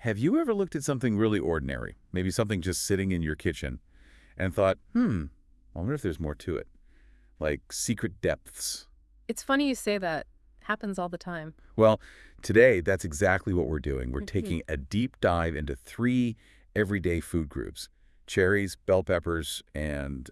Have you ever looked at something really ordinary, maybe something just sitting in your kitchen, and thought, I wonder if there's more to it, like secret depths? It's funny you say that. Happens all the time. Well, today, that's exactly what we're doing. We're taking a deep dive into 3 everyday food groups: cherries, bell peppers, and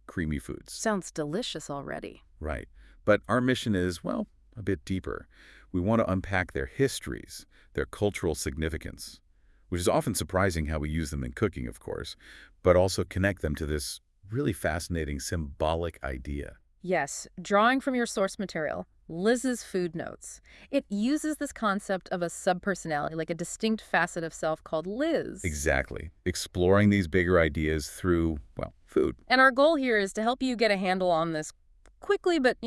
creamy foods. Sounds delicious already. Right. But our mission is, well, a bit deeper. We want to unpack their histories, their cultural significance, which is often surprising how we use them in cooking, of course, but also connect them to this really fascinating symbolic idea. Yes, drawing from your source material, Liz's Food Notes. It uses this concept of a subpersonality, like a distinct facet of self called Liz. Exactly. Exploring these bigger ideas through, well, food. And our goal here is to help you get a handle on this quickly, but,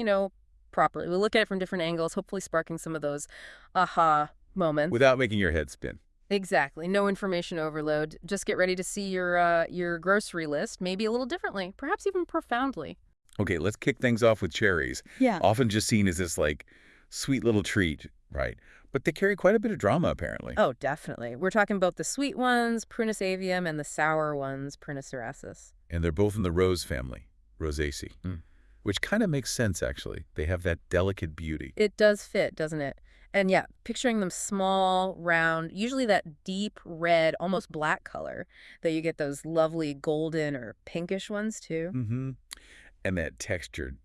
properly. We'll look at it from different angles, hopefully sparking some of those aha moments. Without making your head spin. Exactly. No information overload. Just get ready to see your grocery list, maybe a little differently, perhaps even profoundly. Okay, let's kick things off with cherries. Yeah. Often just seen as this, sweet little treat, right? But they carry quite a bit of drama, apparently. Oh, definitely. We're talking about the sweet ones, Prunus avium, and the sour ones, Prunus cerasus. And they're both in the rose family, Rosaceae, which kind of makes sense, actually. They have that delicate beauty. It does fit, doesn't it? And yeah, picturing them small, round, usually that deep red, almost black color, that you get those lovely golden or pinkish ones, too. Mm-hmm. And that textured,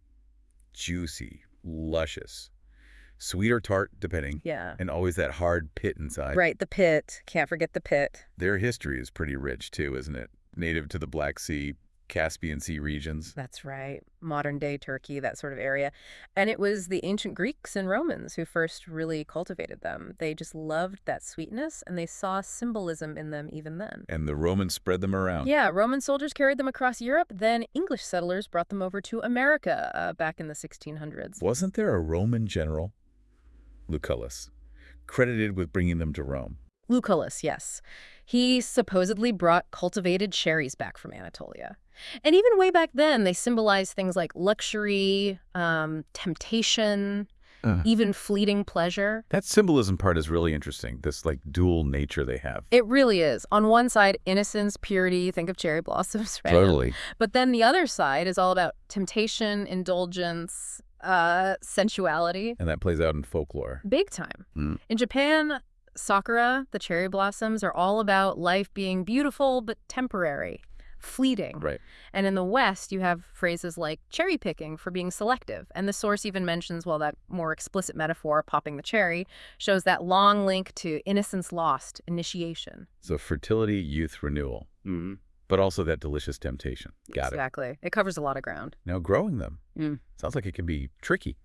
juicy, luscious, sweet or tart, depending. Yeah. And always that hard pit inside. Right, the pit. Can't forget the pit. Their history is pretty rich, too, isn't it? Native to the Black Sea, Caspian Sea regions. That's right. Modern-day Turkey, that sort of area. And it was the ancient Greeks and Romans who first really cultivated them. They just loved that sweetness, and they saw symbolism in them even then. And the Romans spread them around. Yeah, Roman soldiers carried them across Europe. Then English settlers brought them over to America back in the 1600s. Wasn't there a Roman general, Lucullus, credited with bringing them to Rome? Lucullus, yes. He supposedly brought cultivated cherries back from Anatolia. And even way back then, they symbolized things like luxury, temptation, even fleeting pleasure. That symbolism part is really interesting, this dual nature they have. It really is. On one side, innocence, purity, think of cherry blossoms, right? Totally. But then the other side is all about temptation, indulgence, sensuality. And that plays out in folklore. Big time. In Japan, sakura, the cherry blossoms, are all about life being beautiful but temporary, fleeting. Right. And in the West, you have phrases like cherry picking for being selective. And the source even mentions, well, that more explicit metaphor, popping the cherry, shows that long link to innocence lost, initiation. So fertility, youth, renewal. But also that delicious temptation. Got it. Exactly. It covers a lot of ground. Now, growing them sounds like it can be tricky,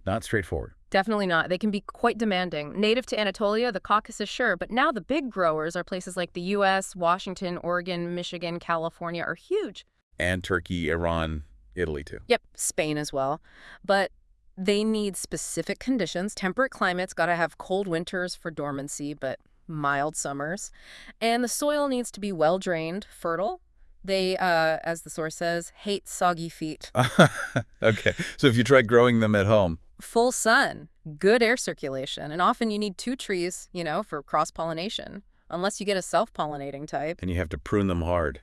not straightforward. Definitely not. They can be quite demanding. Native to Anatolia, the Caucasus, sure, but now the big growers are places like the U.S., Washington, Oregon, Michigan, California are huge. And Turkey, Iran, Italy, too. Yep, Spain as well. But they need specific conditions. Temperate climates, got to have cold winters for dormancy, but mild summers. And the soil needs to be well-drained, fertile. They, as the source says, hate soggy feet. Okay, so if you try growing them at home. Full sun, good air circulation, and often you need 2 trees, for cross-pollination, unless you get a self-pollinating type. And you have to prune them hard.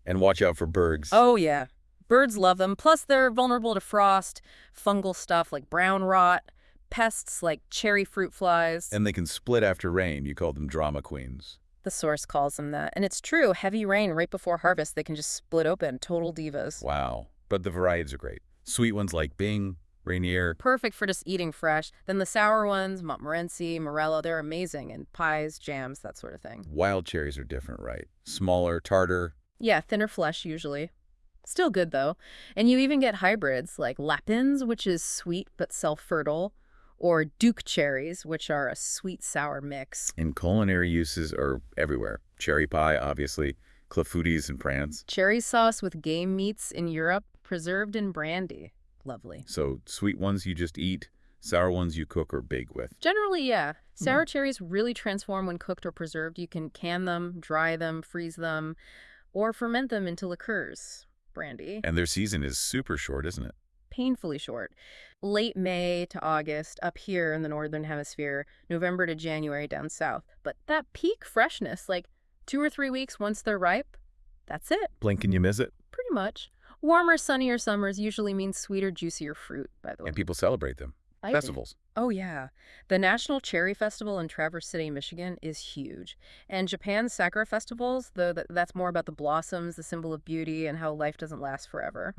And watch out for birds. Oh, yeah. Birds love them. Plus, they're vulnerable to frost, fungal stuff like brown rot, pests like cherry fruit flies. And they can split after rain. You call them drama queens. The source calls them that. And it's true. Heavy rain right before harvest, they can just split open. Total divas. Wow. But the varieties are great. Sweet ones like Bing, Rainier. Perfect for just eating fresh. Then the sour ones, Montmorency, Morello, they're amazing in pies, jams, that sort of thing. Wild cherries are different, right? Smaller, tartar. Yeah, thinner flesh usually. Still good, though. And you even get hybrids like Lapins, which is sweet but self-fertile, or Duke cherries, which are a sweet-sour mix. And culinary uses are everywhere. Cherry pie, obviously. Clafoutis in France. Cherry sauce with game meats in Europe, preserved in brandy. Lovely. So sweet ones you just eat, sour ones you cook or bake with. Generally, yeah. Sour cherries really transform when cooked or preserved. You can can them, dry them, freeze them, or ferment them into liqueurs. Brandy. And their season is super short, isn't it? painfully short. Late May to August up here in the northern hemisphere, November to January down south. But that peak freshness, like 2 or 3 weeks once they're ripe, that's it, Blink and you miss it, pretty much. Warmer, sunnier summers usually mean sweeter, juicier fruit, by the way. and people celebrate them. I do. Festivals. Oh, yeah. The National Cherry Festival in Traverse City, Michigan is huge. And Japan's Sakura festivals, though that's more about the blossoms, the symbol of beauty, and how life doesn't last forever.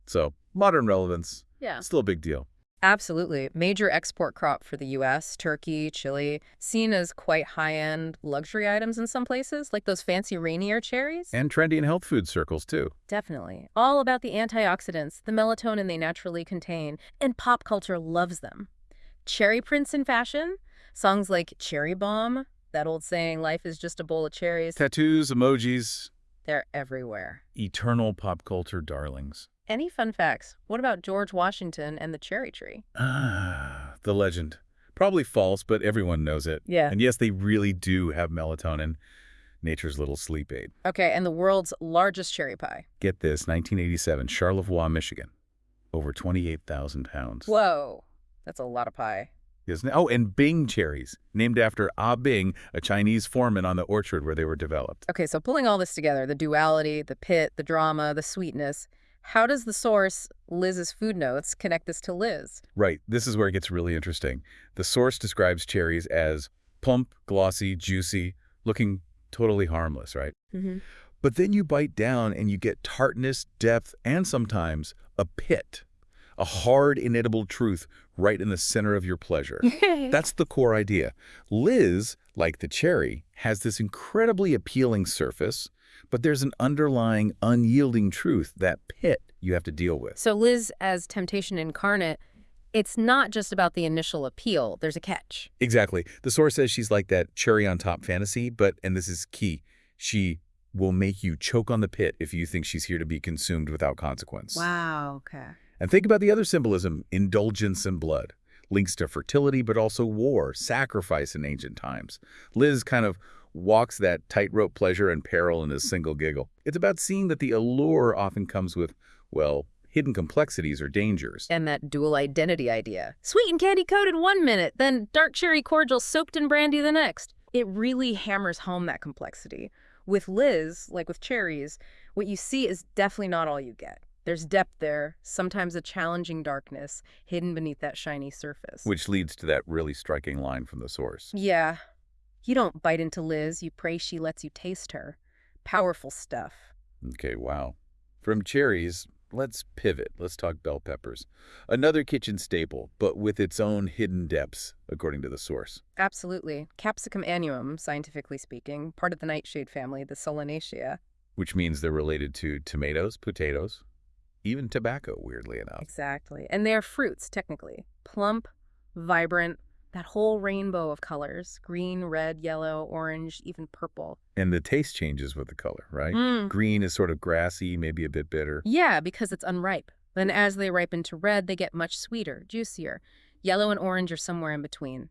So, modern relevance, Yeah. still a big deal. Absolutely. Major export crop for the U.S., Turkey, Chile, seen as quite high-end luxury items in some places, like those fancy Rainier cherries. And trendy in health food circles, too. Definitely. All about the antioxidants, the melatonin they naturally contain, and pop culture loves them. Cherry prints in fashion, songs like Cherry Bomb, that old saying, life is just a bowl of cherries, Tattoos, emojis, they're everywhere. eternal pop culture darlings. Any fun facts? What about George Washington and the cherry tree? Ah, the legend. Probably false, but everyone knows it. Yeah. And yes, they really do have melatonin, nature's little sleep aid. Okay, and the world's largest cherry pie. Get this, 1987, Charlevoix, Michigan. Over 28,000 pounds. Whoa, that's a lot of pie. Isn't it? Oh, and Bing cherries, named after Ah Bing, a Chinese foreman on the orchard where they were developed. Okay, so pulling all this together, the duality, the pit, the drama, the sweetness, how does the source, Liz's food notes, connect this to Liz? Right, this is where it gets really interesting. The source describes cherries as plump, glossy, juicy, looking totally harmless, right? But then you bite down and you get tartness, depth, and sometimes a pit. A hard, inedible truth right in the center of your pleasure. That's the core idea. Liz, like the cherry, has this incredibly appealing surface, but there's an underlying, unyielding truth, that pit you have to deal with. So Liz, as temptation incarnate, it's not just about the initial appeal. There's a catch. Exactly. The source says she's like that cherry on top fantasy, but, and this is key, she will make you choke on the pit if you think she's here to be consumed without consequence. Wow, okay. And think about the other symbolism, indulgence and blood. Links to fertility, but also war, sacrifice in ancient times. Liz kind of walks that tightrope pleasure and peril in a single giggle. It's about seeing that the allure often comes with, well, hidden complexities or dangers. And that dual identity idea. Sweet and candy coated 1 minute, then dark cherry cordial soaked in brandy the next. It really hammers home that complexity. With Liz, like with cherries, what you see is definitely not all you get. There's depth there, sometimes a challenging darkness hidden beneath that shiny surface. Which leads to that really striking line from the source. Yeah. You don't bite into Liz, you pray she lets you taste her. Powerful stuff. Okay, wow. From cherries, let's pivot. Let's talk bell peppers. Another kitchen staple, but with its own hidden depths, according to the source. Absolutely. Capsicum annuum, scientifically speaking, part of the nightshade family, the Solanaceae. Which means they're related to tomatoes, potatoes, even tobacco, weirdly enough. Exactly. And they're fruits, technically. Plump, vibrant, that whole rainbow of colors. Green, red, yellow, orange, even purple. And the taste changes with the color, right? Green is sort of grassy, maybe a bit bitter. Yeah, because it's unripe. Then as they ripen to red, they get much sweeter, juicier. Yellow and orange are somewhere in between.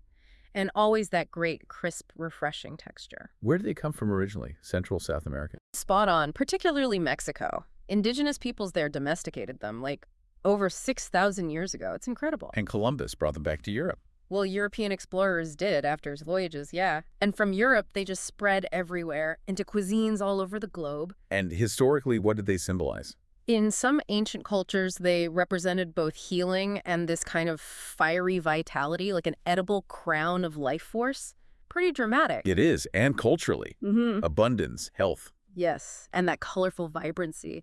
And always that great, crisp, refreshing texture. Where did they come from originally? Central South America? Spot on, particularly Mexico. Indigenous peoples there domesticated them, like over 6,000 years ago. It's incredible. And Columbus brought them back to Europe. Well, European explorers did after his voyages, yeah. And from Europe, they just spread everywhere into cuisines all over the globe. And historically, what did they symbolize? In some ancient cultures, they represented both healing and this kind of fiery vitality, like an edible crown of life force. Pretty dramatic. It is, and culturally. Abundance, health. Yes, and that colorful vibrancy.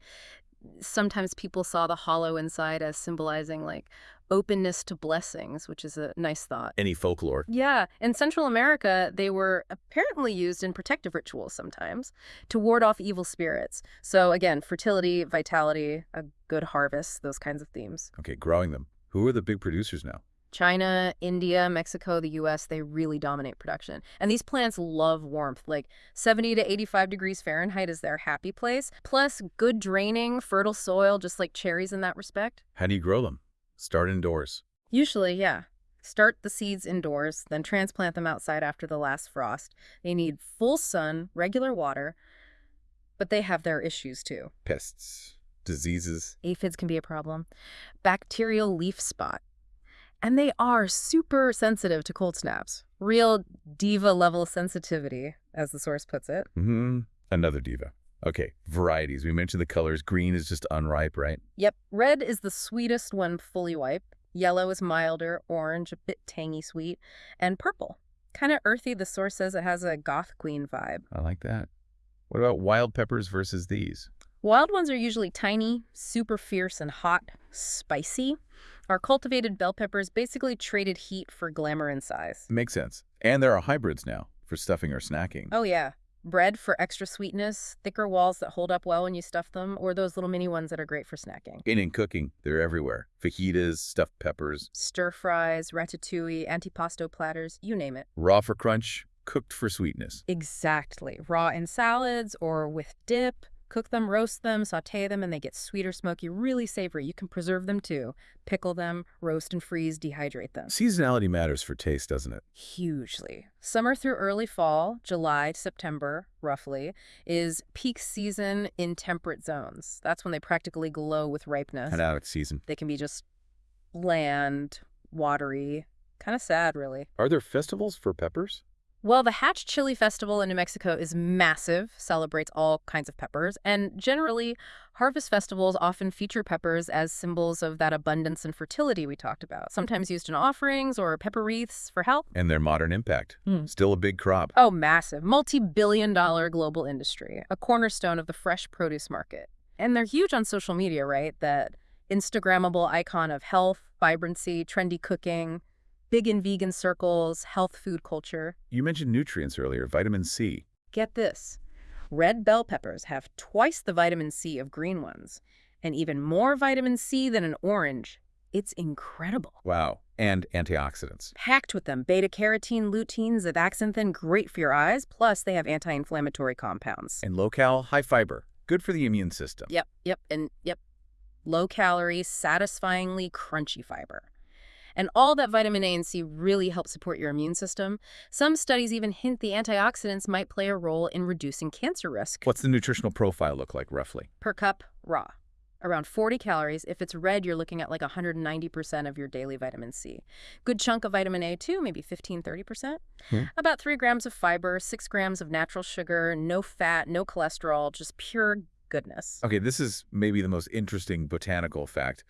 Sometimes people saw the hollow inside as symbolizing, like, openness to blessings, which is a nice thought. Any folklore. Yeah, in Central America, they were apparently used in protective rituals sometimes to ward off evil spirits. So again, fertility, vitality, a good harvest, those kinds of themes. Okay, growing them. Who are the big producers now? China, India, Mexico, the U.S., they really dominate production. And these plants love warmth, like 70 to 85 degrees Fahrenheit is their happy place, plus good draining, fertile soil, just like cherries in that respect. How do you grow them? Start indoors. Usually, yeah. Start the seeds indoors, then transplant them outside after the last frost. They need full sun, regular water, but they have their issues too. Pests, diseases. Aphids can be a problem. Bacterial leaf spot. And they are super sensitive to cold snaps. Real diva-level sensitivity, as the source puts it. Another diva. Okay, varieties. We mentioned the colors. Green is just unripe, right? Yep, red is the sweetest when fully ripe. Yellow is milder, orange a bit tangy sweet, and purple. Kind of earthy, the source says it has a goth queen vibe. I like that. What about wild peppers versus these? Wild ones are usually tiny, super fierce and hot, spicy. Our cultivated bell peppers basically traded heat for glamour and size. Makes sense. And there are hybrids now for stuffing or snacking. Oh yeah, bread for extra sweetness, thicker walls that hold up well when you stuff them, or those little mini ones that are great for snacking. And in cooking, they're everywhere. Fajitas, stuffed peppers. Stir fries, ratatouille, antipasto platters, you name it. Raw for crunch, cooked for sweetness. Exactly. Raw in salads or with dip. Cook them, roast them, saute them, and they get sweeter, smoky, really savory. You can preserve them too. Pickle them, roast and freeze, dehydrate them. Seasonality matters for taste, doesn't it? Hugely. Summer through early fall, July to September, roughly, is peak season in temperate zones. That's when they practically glow with ripeness. And out of season. They can be just bland, watery, kind of sad, really. Are there festivals for peppers? Well, the Hatch Chili Festival in New Mexico is massive, celebrates all kinds of peppers, and generally, harvest festivals often feature peppers as symbols of that abundance and fertility we talked about, sometimes used in offerings or pepper wreaths for health. And their modern impact. Still a big crop. Oh, massive. Multi-billion-dollar global industry, a cornerstone of the fresh produce market. And they're huge on social media, right? That Instagrammable icon of health, vibrancy, trendy cooking, big in vegan circles, health food culture. You mentioned nutrients earlier, vitamin C. Get this. Red bell peppers have twice the vitamin C of green ones, and even more vitamin C than an orange. It's incredible. Wow. And antioxidants. Packed with them. Beta-carotene, lutein, zeaxanthin, great for your eyes, plus they have anti-inflammatory compounds. And low-cal, high-fiber. Good for the immune system. Yep. Low-calorie, satisfyingly crunchy fiber. And all that vitamin A and C really help support your immune system. Some studies even hint the antioxidants might play a role in reducing cancer risk. What's the nutritional profile look like, roughly? Per cup, raw. Around 40 calories. If it's red, you're looking at like 190% of your daily vitamin C. Good chunk of vitamin A, too, maybe 15–30%. About 3 grams of fiber, 6 grams of natural sugar, no fat, no cholesterol, just pure goodness. Okay, this is maybe the most interesting botanical fact.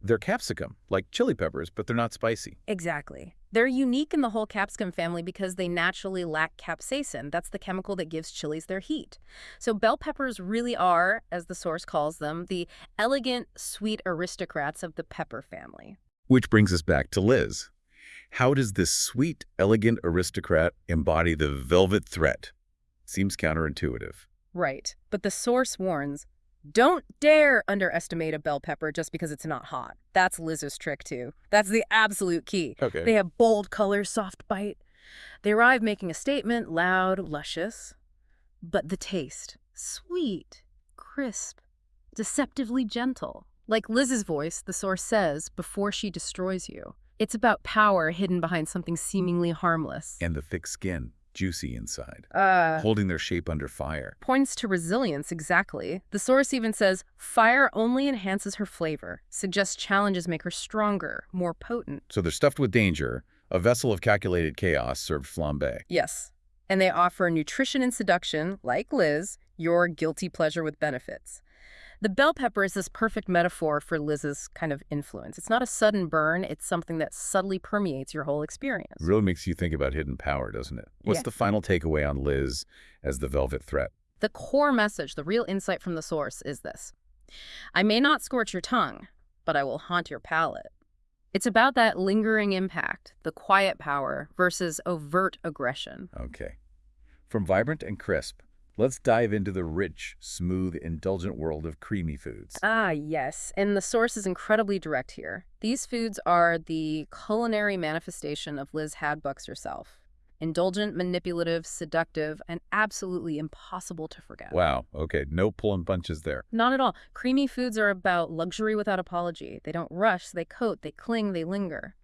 They're capsicum, like chili peppers, but they're not spicy. Exactly. They're unique in the whole capsicum family because they naturally lack capsaicin. That's the chemical that gives chilies their heat. So bell peppers really are, as the source calls them, the elegant, sweet aristocrats of the pepper family. Which brings us back to Liz. How does this sweet, elegant aristocrat embody the velvet threat? Seems counterintuitive. Right. But the source warns, don't dare underestimate a bell pepper just because it's not hot. That's Liz's trick, too. That's the absolute key. Okay. They have bold colors, soft bite. They arrive making a statement, loud, luscious. But the taste, sweet, crisp, deceptively gentle. Like Liz's voice, the source says, before she destroys you. It's about power hidden behind something seemingly harmless. And the thick skin, juicy inside, holding their shape under fire. Points to resilience, exactly. The source even says, fire only enhances her flavor, suggests challenges make her stronger, more potent. So they're stuffed with danger, a vessel of calculated chaos served flambé. Yes. And they offer nutrition and seduction, like Liz, your guilty pleasure with benefits. The bell pepper is this perfect metaphor for Liz's kind of influence. It's not a sudden burn, it's something that subtly permeates your whole experience. Really makes you think about hidden power, doesn't it? What's the final takeaway on Liz as the velvet threat? The core message, the real insight from the source is this. I may not scorch your tongue, but I will haunt your palate. It's about that lingering impact, the quiet power versus overt aggression. Okay. From vibrant and crisp, let's dive into the rich, smooth, indulgent world of creamy foods. Ah, yes. And the source is incredibly direct here. These foods are the culinary manifestation of Liz Hadbucks herself. Indulgent, manipulative, seductive, and absolutely impossible to forget. Wow. Okay. No pulling punches there. Not at all. Creamy foods are about luxury without apology. They don't rush, they coat, they cling, they linger.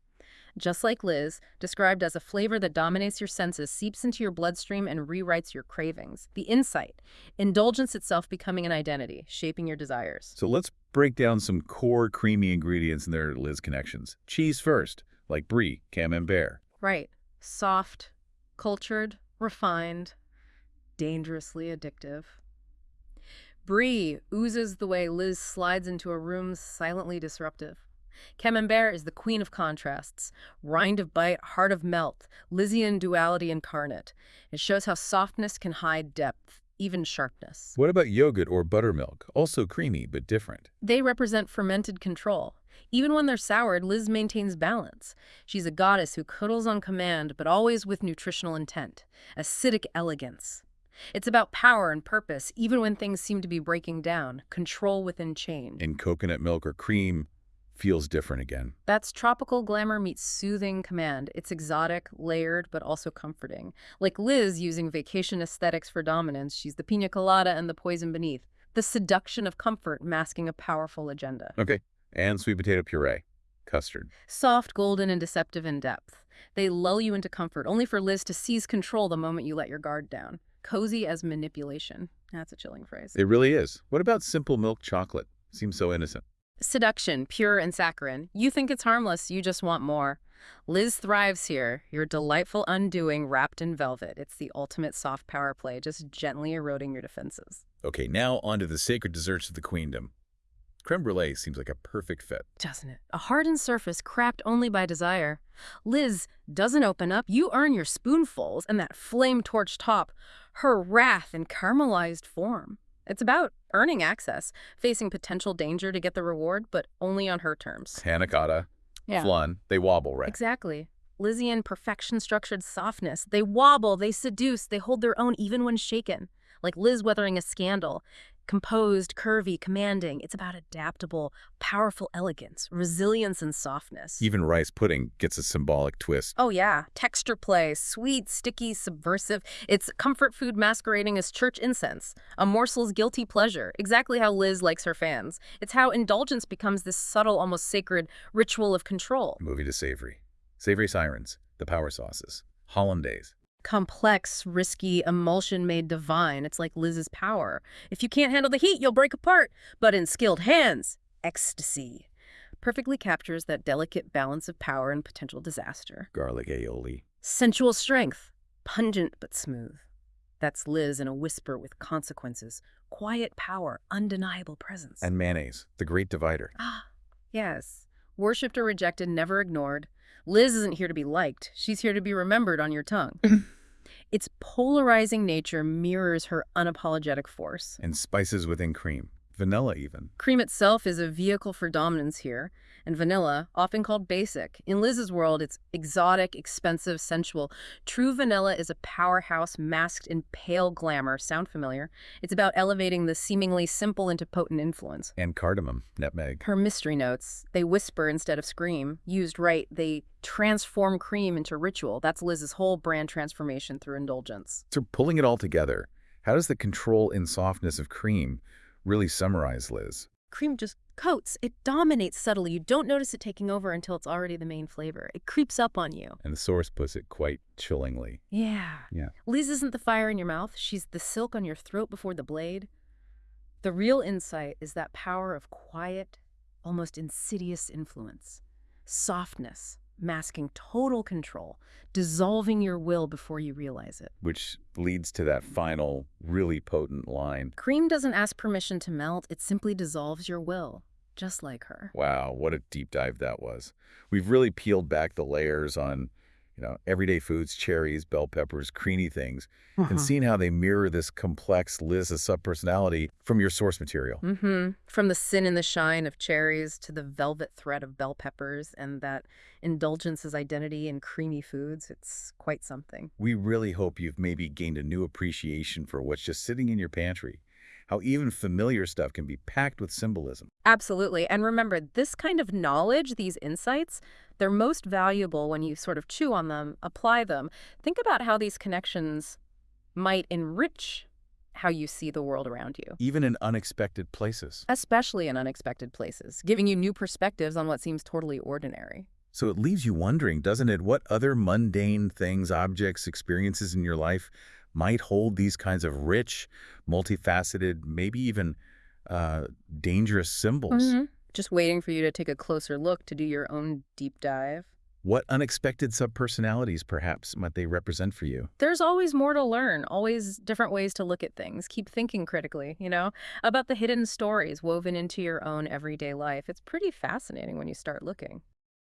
Just like Liz, described as a flavor that dominates your senses, seeps into your bloodstream, and rewrites your cravings. The insight, indulgence itself becoming an identity, shaping your desires. So let's break down some core creamy ingredients in their Liz connections. Cheese first, like brie, camembert. Right. Soft, cultured, refined, dangerously addictive. Brie oozes the way Liz slides into a room silently disruptive. Camembert is the queen of contrasts, rind of bite, heart of melt, Lizian duality incarnate. It shows how softness can hide depth, even sharpness. What about yogurt or buttermilk? Also creamy, but different. They represent fermented control. Even when they're soured, Liz maintains balance. She's a goddess who cuddles on command, but always with nutritional intent. Acidic elegance. It's about power and purpose, even when things seem to be breaking down. Control within change. And coconut milk or cream feels different again. That's tropical glamour meets soothing command. It's exotic, layered, but also comforting. Like Liz using vacation aesthetics for dominance, she's the pina colada and the poison beneath. The seduction of comfort masking a powerful agenda. Okay. And sweet potato puree. Custard. Soft, golden, and deceptive in depth. They lull you into comfort, only for Liz to seize control the moment you let your guard down. Cozy as manipulation. That's a chilling phrase. It really is. What about simple milk chocolate? Seems so innocent. Seduction, pure and saccharine. You think it's harmless, you just want more. Liz thrives here, your delightful undoing wrapped in velvet. It's the ultimate soft power play, just gently eroding your defenses. Okay, now onto the sacred desserts of the queendom. Creme brulee seems like a perfect fit. Doesn't it? A hardened surface cracked only by desire. Liz doesn't open up. You earn your spoonfuls and that flame-torched top, her wrath in caramelized form. It's about earning access, facing potential danger to get the reward, but only on her terms. Panna cotta, Yeah. flan, they wobble, right? Exactly. Lizian perfection-structured softness. They wobble, they seduce, they hold their own even when shaken. Like Liz weathering a scandal. Composed, curvy, commanding. It's about adaptable, powerful elegance, resilience, and softness. Even rice pudding gets a symbolic twist. Oh yeah, texture play, sweet, sticky, subversive. It's comfort food masquerading as church incense, a morsel's guilty pleasure, exactly how Liz likes her fans. It's how indulgence becomes this subtle, almost sacred ritual of control. Movie to savory. Savory sirens, the power sauces, hollandaise. Complex, risky, emulsion made divine. It's like Liz's power. If you can't handle the heat, you'll break apart. But in skilled hands, ecstasy. Perfectly captures that delicate balance of power and potential disaster. Garlic aioli. Sensual strength, pungent but smooth. That's Liz in a whisper with consequences. Quiet power, undeniable presence. And mayonnaise, the great divider. Ah, yes. Worshipped or rejected, never ignored. Liz isn't here to be liked. She's here to be remembered on your tongue. Its polarizing nature mirrors her unapologetic force. And spices within cream. Vanilla even. Cream itself is a vehicle for dominance here, and vanilla, often called basic. In Liz's world, it's exotic, expensive, sensual. True vanilla is a powerhouse masked in pale glamour. Sound familiar? It's about elevating the seemingly simple into potent influence. And cardamom, nutmeg. Her mystery notes, they whisper instead of scream. Used right, they transform cream into ritual. That's Liz's whole brand transformation through indulgence. So pulling it all together, how does the control and softness of cream really summarize Liz? Cream just coats. It dominates subtly. You don't notice it taking over until it's already the main flavor. It creeps up on you. And the source puts it quite chillingly. Yeah. Yeah. Liz isn't the fire in your mouth. She's the silk on your throat before the blade. The real insight is that power of quiet, almost insidious influence. Softness, masking total control, dissolving your will before you realize it. Which leads to that final, really potent line. Cream doesn't ask permission to melt. It simply dissolves your will, just like her. Wow, what a deep dive that was. We've really peeled back the layers on, everyday foods, cherries, bell peppers, creamy things, and seen how they mirror this complex Liz as subpersonality from your source material. From the sin and the shine of cherries to the velvet thread of bell peppers and that indulgence as identity in creamy foods, it's quite something. We really hope you've maybe gained a new appreciation for what's just sitting in your pantry, how even familiar stuff can be packed with symbolism. Absolutely. And remember, this kind of knowledge, these insights, they're most valuable when you sort of chew on them, apply them. Think about how these connections might enrich how you see the world around you. Even in unexpected places. Especially in unexpected places, giving you new perspectives on what seems totally ordinary. So it leaves you wondering, doesn't it, what other mundane things, objects, experiences in your life might hold these kinds of rich, multifaceted, maybe even uh, dangerous symbols. Hmm. Just waiting for you to take a closer look to do your own deep dive. What unexpected subpersonalities, perhaps, might they represent for you? There's always more to learn, always different ways to look at things. Keep thinking critically, about the hidden stories woven into your own everyday life. It's pretty fascinating when you start looking.